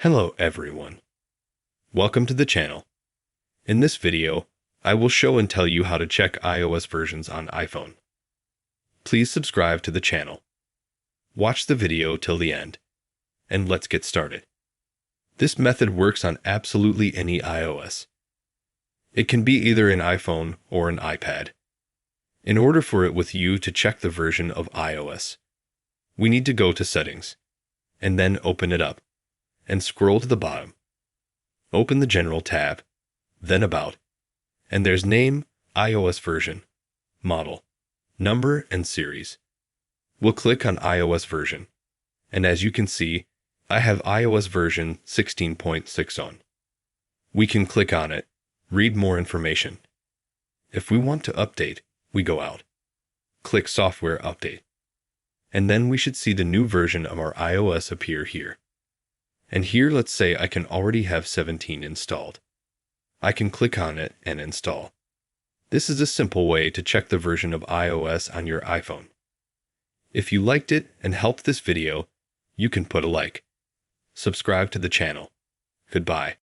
Hello everyone. Welcome to the channel. In this video, I will show and tell you how to check iOS versions on iPhone. Please subscribe to the channel. Watch the video till the end, and let's get started. This method works on absolutely any iOS. It can be either an iPhone or an iPad. In order for it with you to check the version of iOS, we need to go to Settings, and then open it up, and scroll to the bottom. Open the General tab, then About, and there's Name, iOS version, Model, Number, and Series. We'll click on iOS version, and as you can see, I have iOS version 16.6 on. We can click on it, read more information. If we want to update, we go out, click Software Update, and then we should see the new version of our iOS appear here. And here, let's say I can already have 17 installed. I can click on it and install. This is a simple way to check the version of iOS on your iPhone. If you liked it and helped this video, you can put a like. Subscribe to the channel. Goodbye.